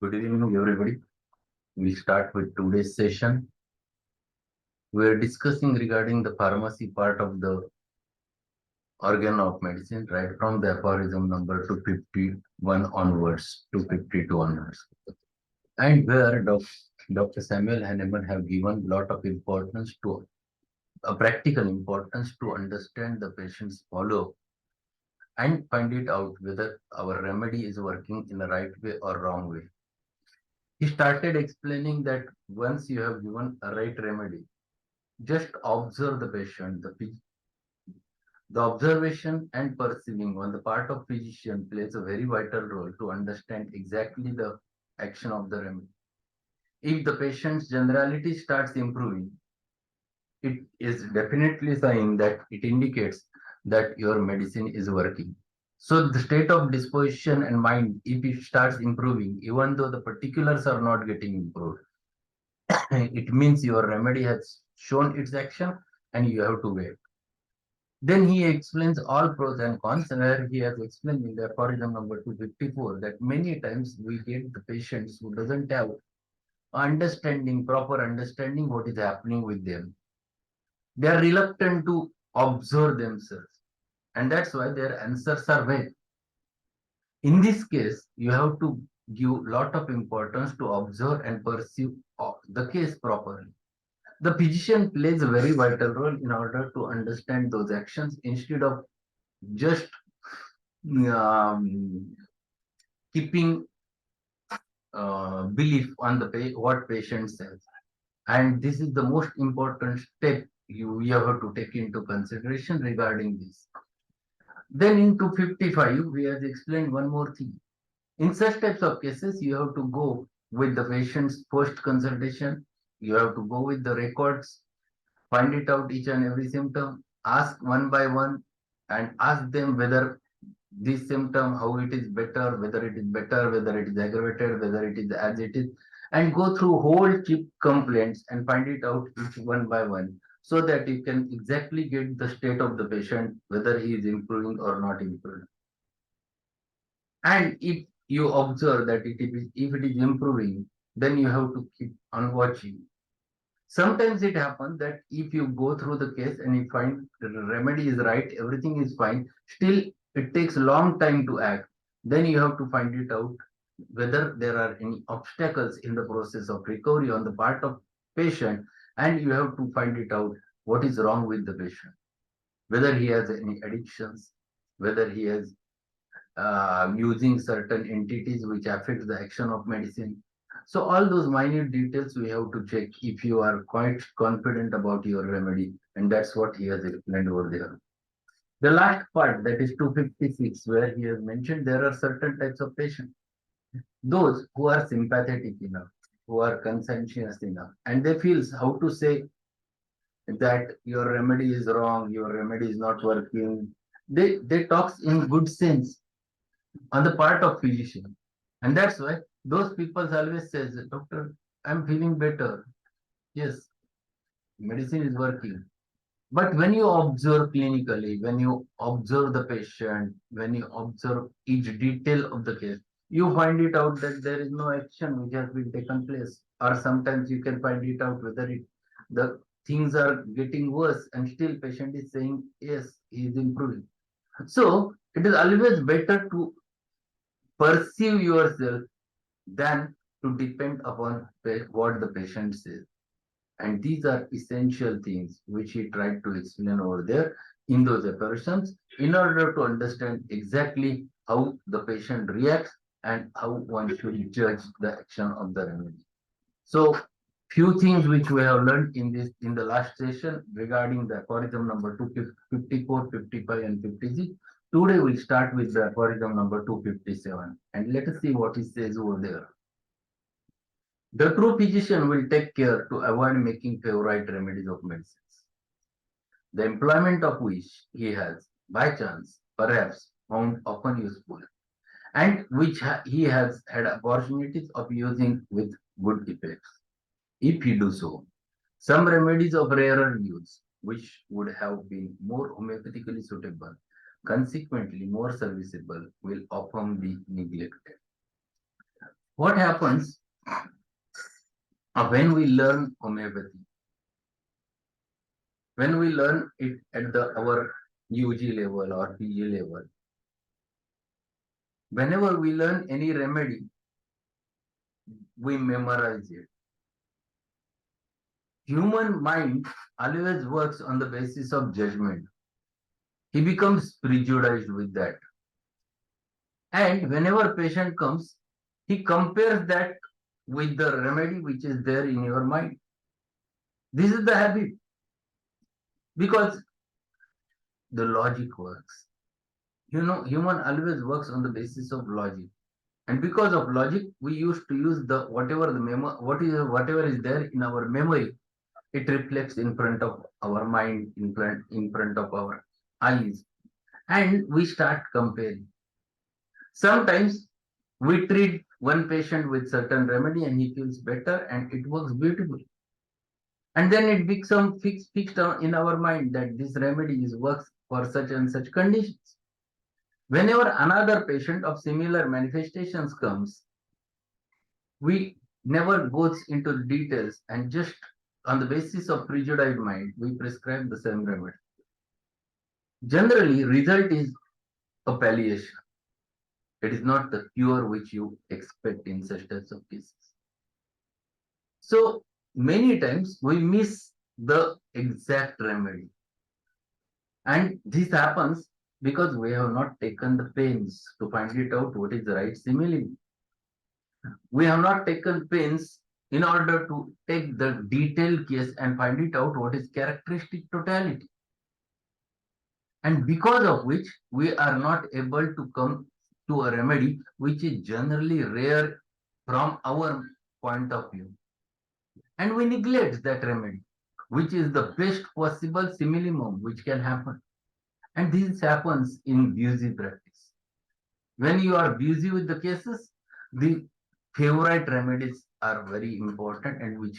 Good evening, everybody. We start with today's session. We are discussing regarding the pharmacy part of the organ of medicine, right from the aphorism number 251 onwards, 252 onwards. And where Dr. Samuel Hahnemann have given lot of importance to a practical importance to understand the patient's follow and find it out whether our remedy is working in the right way or wrong way. He started explaining that once you have given a right remedy, just observe the patient. The observation and perceiving on the part of physician plays a very vital role to understand exactly the action of the remedy. If the patient's generality starts improving, it is definitely saying that it indicates that your medicine is working. So the state of disposition and mind, if it starts improving, even though the particulars are not getting improved, it means your remedy has shown its action and you have to wait. Then he explains all pros and cons, where he has explained in the aphorism number 254 that many times we get the patients who doesn't have proper understanding what is happening with them. They are reluctant to observe themselves, and that's why their answers are vague. In this case, you have to give lot of importance to observe and perceive the case properly. The physician plays a very vital role in order to understand those actions instead of just keeping belief on the what patient says. And this is the most important step you have to take into consideration regarding this. Then in 255, we have explained one more thing. In such types of cases, you have to go with the patient's first consultation. You have to go with the records, find it out each and every symptom, ask one by one, and ask them whether this symptom, how it is better, whether it is better, whether it is aggravated, whether it is as it is, and go through whole chip complaints and find it out each one by one, so that you can exactly get the state of the patient, whether he is improving or not improving. And if you observe that if it is improving, then you have to keep on watching. Sometimes it happens that if you go through the case and you find the remedy is right, everything is fine, still it takes a long time to act. Then you have to find it out whether there are any obstacles in the process of recovery on the part of patient, and you have to find it out what is wrong with the patient, whether he has any addictions, whether he is using certain entities which affect the action of medicine. So all those minute details we have to check if you are quite confident about your remedy, and that's what he has explained over there. The last part, that is 256, where he has mentioned there are certain types of patients, those who are sympathetic enough, who are conscientious enough, and they feel how to say that your remedy is wrong, your remedy is not working. They talk in good sense on the part of physician. And that's why those people always says, Doctor, I'm feeling better. Yes, medicine is working. But when you observe clinically, when you observe the patient, when you observe each detail of the case, you find it out that there is no action which has been taken place. Or sometimes you can find it out whether the things are getting worse and still patient is saying, yes, he is improving. So it is always better to perceive yourself than to depend upon what the patient says. And these are essential things which he tried to explain over there in those apparitions in order to understand exactly how the patient reacts and how one should judge the action of the remedy. So few things which we have learned in the last session regarding the aphorism number 254, 55, and 56. Today we'll start with the aphorism number 257, and let us see what he says over there. The true physician will take care to avoid making favorite remedies of medicines, the employment of which he has, by chance, perhaps found often useful, and which he has had opportunities of using with good effects. If he do so, some remedies of rarer use, which would have been more homeopathically suitable, consequently more serviceable, will often be neglected. What happens when we learn homeopathy? When we learn it at our UG level or PG level, whenever we learn any remedy, we memorize it. Human mind always works on the basis of judgment. He becomes prejudiced with that. And whenever patient comes, he compares that with the remedy which is there in your mind. This is the habit because the logic works. Human always works on the basis of logic. And because of logic, we used to use the whatever is there in our memory, it reflects in front of our mind, in front of our eyes, and we start comparing. Sometimes we treat one patient with certain remedy and he feels better and it works beautifully. And then it becomes fixed in our mind that this remedy is works for such and such conditions. Whenever another patient of similar manifestations comes, we never goes into the details and just on the basis of prejudiced mind, we prescribe the same remedy. Generally, result is a palliation. It is not the cure which you expect in such types of cases. So many times we miss the exact remedy. And this happens because we have not taken the pains to find it out what is the right simile. We have not taken pains in order to take the detailed case and find it out what is characteristic totality. And because of which we are not able to come to a remedy which is generally rare from our point of view. And we neglect that remedy, which is the best possible simillimum which can happen. And this happens in busy practice. When you are busy with the cases, the favorite remedies are very important and which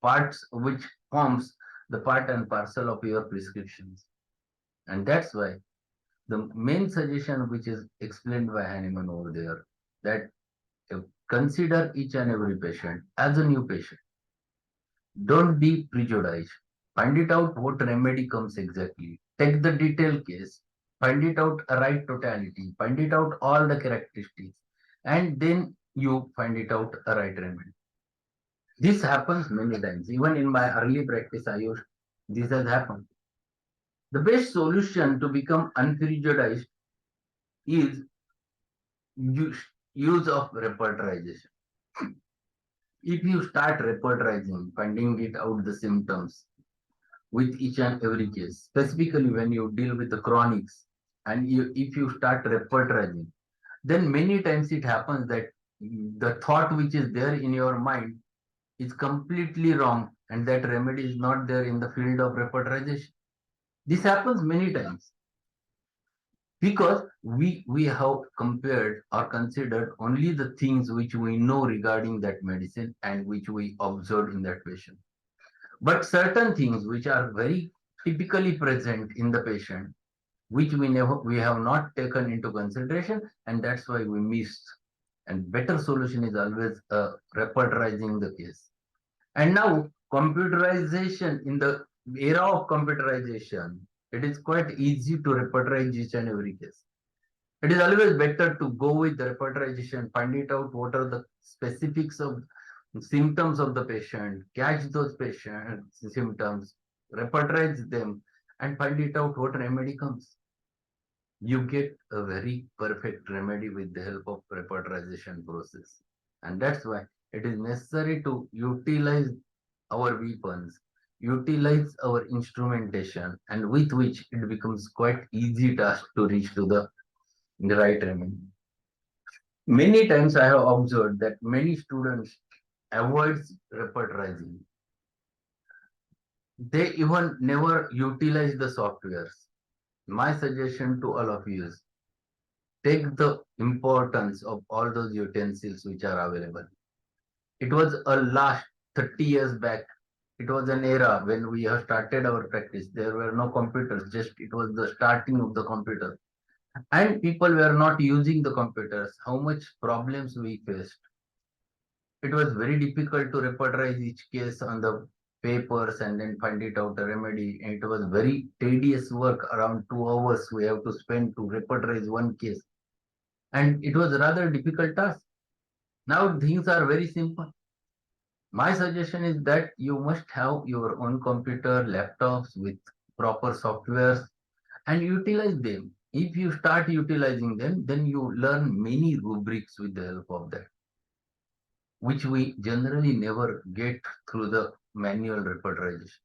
forms the part and parcel of your prescriptions. And that's why the main suggestion which is explained by Hahnemann over there, that consider each and every patient as a new patient. Don't be prejudiced. Find it out what remedy comes exactly. Take the detailed case. Find it out a right totality. Find it out all the characteristics. And then you find it out a right remedy. This happens many times. Even in my early practice, this has happened. The best solution to become unprejudiced is use of repertorization. If you start repertorizing, finding it out the symptoms with each and every case, specifically when you deal with the chronics, and if you start repertorizing, then many times it happens that the thought which is there in your mind is completely wrong, and that remedy is not there in the field of repertorization. This happens many times because we have compared or considered only the things which we know regarding that medicine and which we observed in that patient. But certain things which are very typically present in the patient, which we have not taken into consideration, and that's why we missed. And better solution is always repertorizing the case. And now computerization, in the era of computerization, it is quite easy to repertorize each and every case. It is always better to go with the repertorization, find it out what are the specifics of symptoms of the patient, catch those patient symptoms, repertorize them, and find it out what remedy comes. You get a very perfect remedy with the help of repertorization process. And that's why it is necessary to utilize our weapons, utilize our instrumentation, and with which it becomes quite easy task to reach to the right remedy. Many times I have observed that many students avoid repertorizing. They even never utilize the softwares. My suggestion to all of you is take the importance of all those utensils which are available. It was a last 30 years back. It was an era when we have started our practice. There were no computers, just it was the starting of the computer. And people were not using the computers. How much problems we faced. It was very difficult to repertorize each case on the papers and then find it out a remedy. And it was very tedious work, around 2 hours we have to spend to repertorize one case. And it was rather difficult task. Now things are very simple. My suggestion is that you must have your own computer, laptops with proper softwares and utilize them. If you start utilizing them, then you learn many rubrics with the help of that, which we generally never get through the manual repertorization.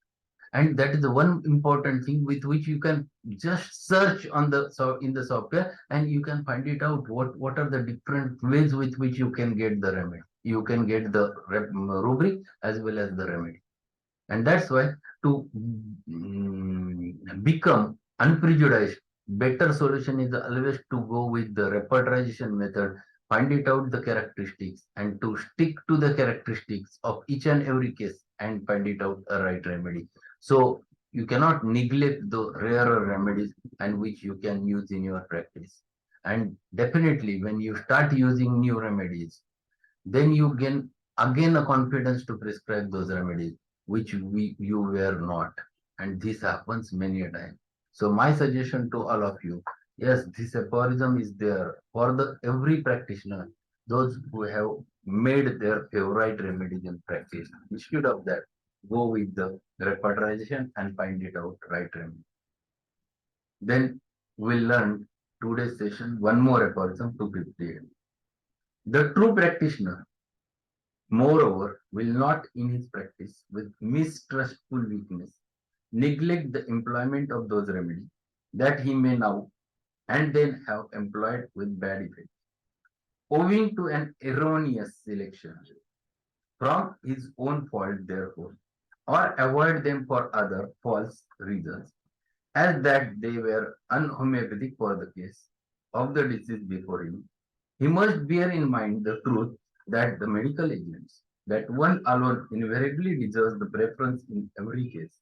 And that is the one important thing with which you can just search on the in the software and you can find it out what are the different ways with which you can get the remedy. You can get the rubric as well as the remedy. And that's why to become unprejudiced, better solution is always to go with the repertorization method, find it out the characteristics, and to stick to the characteristics of each and every case and find it out a right remedy. So you cannot neglect the rarer remedies and which you can use in your practice. And definitely when you start using new remedies, then you gain again a confidence to prescribe those remedies which you were not, and this happens many a time. So my suggestion to all of you, yes, this aphorism is there for the every practitioner, those who have made their favorite remedies in practice. Instead of that, go with the repertorization and find it out right remedy. Then we'll learn today's session one more aphorism 258. The true practitioner, moreover, will not in his practice with mistrustful weakness neglect the employment of those remedies that he may now and then have employed with bad effect, owing to an erroneous selection from his own fault, therefore, or avoid them for other false reasons, as that they were unhomeopathic for the case of the disease before him. He must bear in mind the truth that the medical agents, that one alone invariably deserves the preference in every case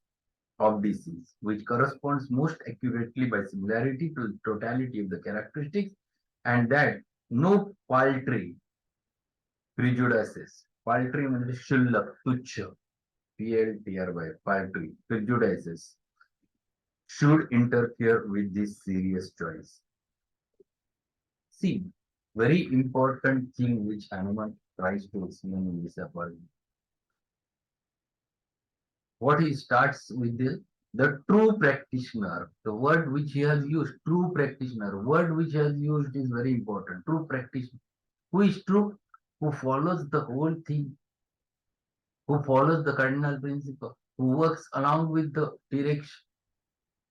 of disease, which corresponds most accurately by similarity to the totality of the characteristics, and that no paltry prejudices, paltry means shullak, tuchya, PLTRY, paltry, prejudices, should interfere with this serious choice. See, very important thing which Hahnemann tries to explain in this apology. What he starts with is the true practitioner. The word which he has used, true practitioner, word which he has used is very important. True practitioner. Who is true? Who follows the whole thing, who follows the cardinal principle, who works along with the direction.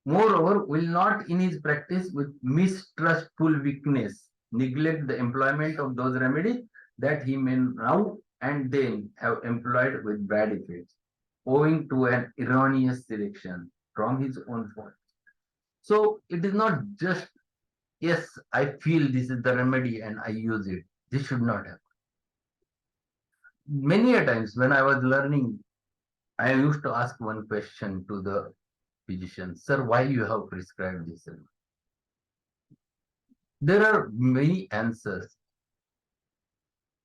Moreover, will not in his practice with mistrustful weakness neglect the employment of those remedies that he may now and then have employed with bad effects, owing to an erroneous selection from his own fault. So it is not just, yes, I feel this is the remedy and I use it. This should not happen. Many a times when I was learning, I used to ask one question to the physician, sir, why you have prescribed this? There are many answers.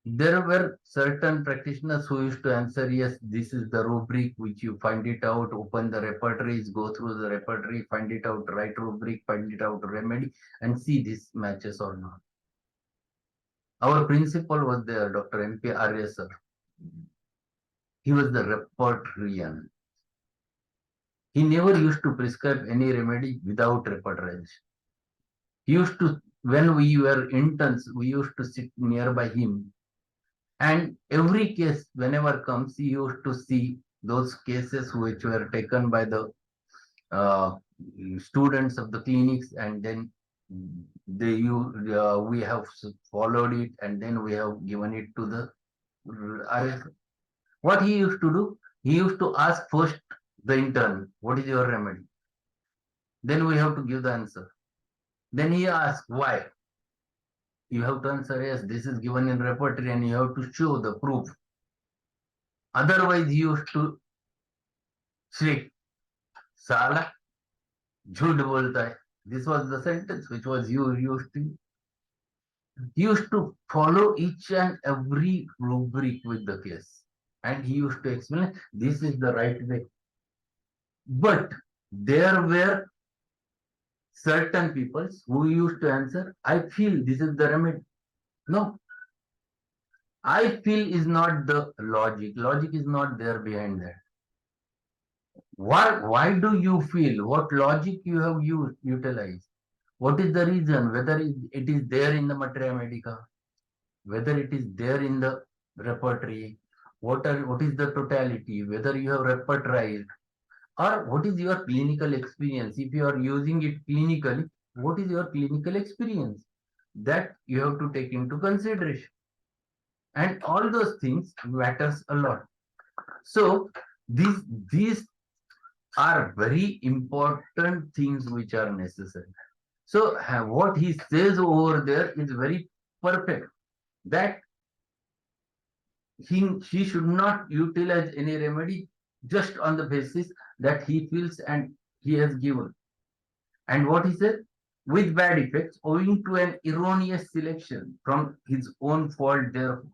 There were certain practitioners who used to answer, yes, this is the rubric which you find it out, open the repertories, go through the repertory, find it out, right rubric, find it out, remedy, and see this matches or not. Our principal was there, Dr. M.P. Arya sir. He was the repertorian. He never used to prescribe any remedy without repertorization. He used to, when we were interns, we used to sit nearby him. And every case, whenever comes, he used to see those cases which were taken by the uh, students of the clinics, and then we have followed it, and then we have given it to the RS. What he used to do, he used to ask first the intern, what is your remedy? Then we have to give the answer. Then he asks why. You have to answer yes, this is given in repertory, and you have to show the proof. Otherwise, he used to say, साला झूठ बोलता है. This was the sentence which was used to. He used to follow each and every rubric with the case. And he used to explain this is the right way. But there were certain people who used to answer, I feel this is the remedy. No, I feel is not the logic. Logic is not there behind that. Why do you feel? What logic you have utilized? What is the reason? Whether it is there in the Materia Medica, whether it is there in the repertory, what is the totality, whether you have repertorized, or what is your clinical experience. If you are using it clinically, what is your clinical experience? That you have to take into consideration. And all those things matters a lot. So these are very important things which are necessary. So what he says over there is very perfect. That he should not utilize any remedy just on the basis that he feels and he has given. And what he said, with bad effects owing to an erroneous selection from his own fault therefore.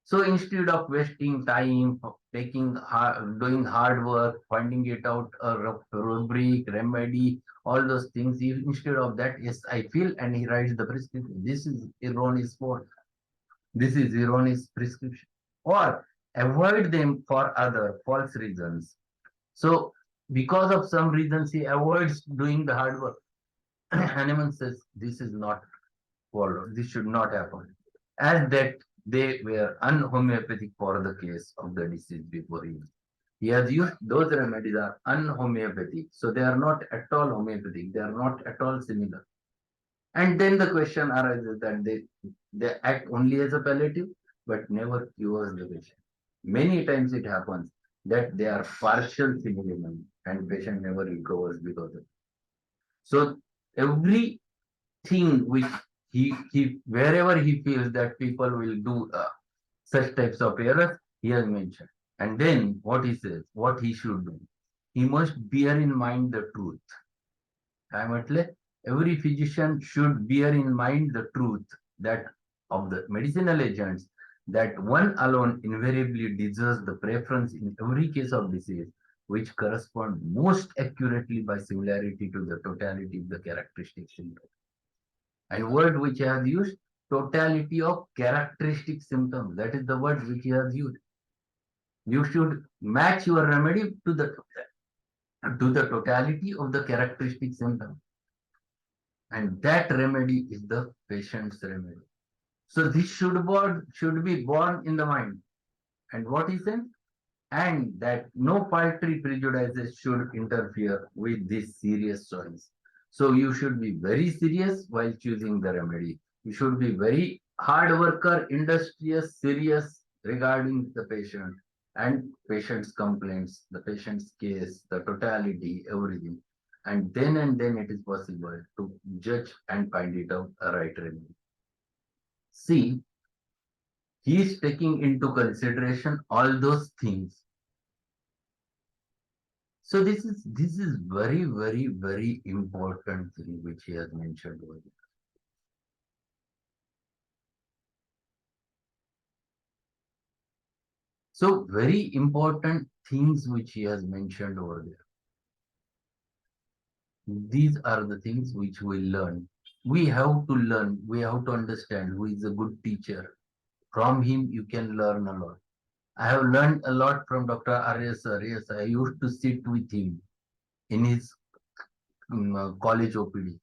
So instead of wasting time, doing hard work, finding it out, a rubric, remedy, all those things, instead of that, yes, I feel, and he writes the prescription. This is erroneous fault. This is erroneous prescription. Or avoid them for other false reasons. So because of some reasons, he avoids doing the hard work. Hahnemann says this is not followed. This should not happen. As that they were unhomeopathic for the case of the disease before him. He has used those remedies are unhomeopathic. So they are not at all homeopathic. They are not at all similar. And then the question arises that they act only as a palliative, but never cures the patient. Many times it happens that they are partial similar and patient never recovers because of it. So everything which he wherever he feels that people will do such types of errors, he has mentioned. And then what he says, what he should do, he must bear in mind the truth. काय म्हटले? Every physician should bear in mind the truth that of the medicinal agents that one alone invariably deserves the preference in every case of disease, which correspond most accurately by similarity to the totality of the characteristics. And word which he has used, totality of characteristic symptoms. That is the word which he has used. You should match your remedy to the totality of the characteristic symptoms. And that remedy is the patient's remedy. So this should be born in the mind. And what is it? And that no paltry prejudices should interfere with this serious choice. So you should be very serious while choosing the remedy. You should be very hard worker, industrious, serious regarding the patient and patient's complaints, the patient's case, the totality, everything. And then it is possible to judge and find it out a right remedy. See, he is taking into consideration all those things. So this is very important thing which he has mentioned over here. So very important things which he has mentioned over there. These are the things which we learn. We have to learn. We have to understand who is a good teacher. From him you can learn a lot. I have learned a lot from Dr. Arya sir. Yes, I used to sit with him in his college OPD.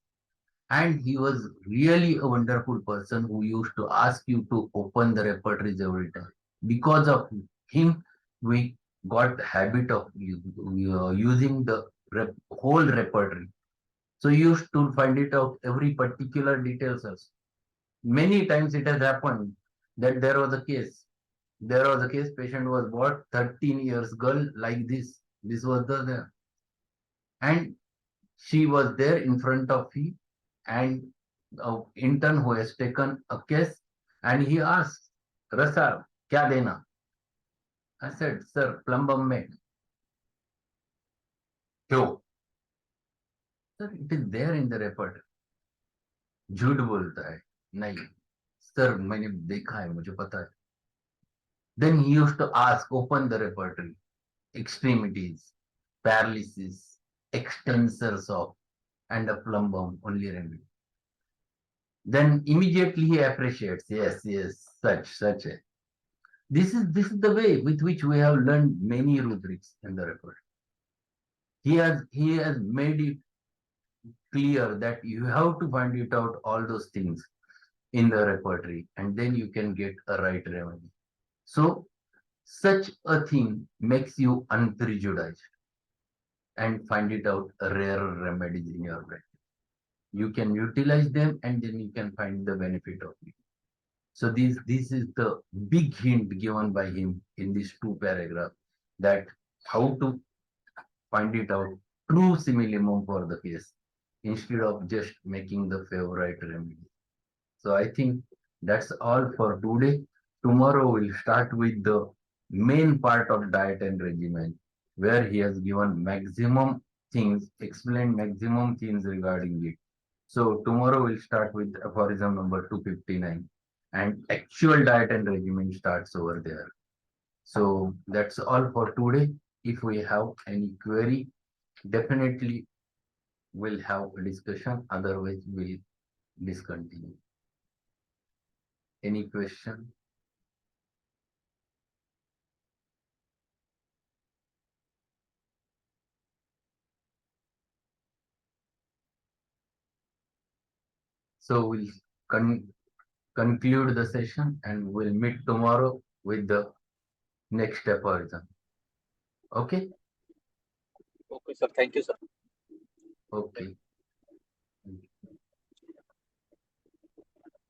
And he was really a wonderful person who used to ask you to open the repertories every time. Because of him, we got the habit of using the whole repertory. So you used to find it out every particular details also. Many times it has happened that there was a case. There was a case, patient was brought, 13 years girl like this. This was the and she was there in front of him and intern who has taken a case and he asked, Rasal, kya dena? I said, sir, plumbum में क्यों? Sir, it is there in the report. झूठ बोलता है नहीं. Sir, मैंने देखा है, मुझे पता है. Then he used to ask, open the repertory, extremities, paralysis, extensors of, and a plumbum, only remedy. Then immediately he appreciates, yes, yes, such a. This is the way with which we have learned many rubrics in the repertory. He has made it clear that you have to find it out all those things in the repertory, and then you can get a right remedy. So such a thing makes you unprejudiced and find it out rarer remedies in your brain. You can utilize them and then you can find the benefit of it. So this is the big hint given by him in these two paragraphs, that how to find it out true simillimum for the case instead of just making the favorite remedy. So I think that's all for today. Tomorrow we'll start with the main part of diet and regimen, where he has given maximum things, explained maximum things regarding it. So tomorrow we'll start with aphorism number 259, and actual diet and regimen starts over there. So that's all for today. If we have any query, definitely we'll have a discussion. Otherwise, we'll discontinue. Any question? So we'll conclude the session and we'll meet tomorrow with the next aphorism. Okay? Okay, sir. Thank you, sir. Okay.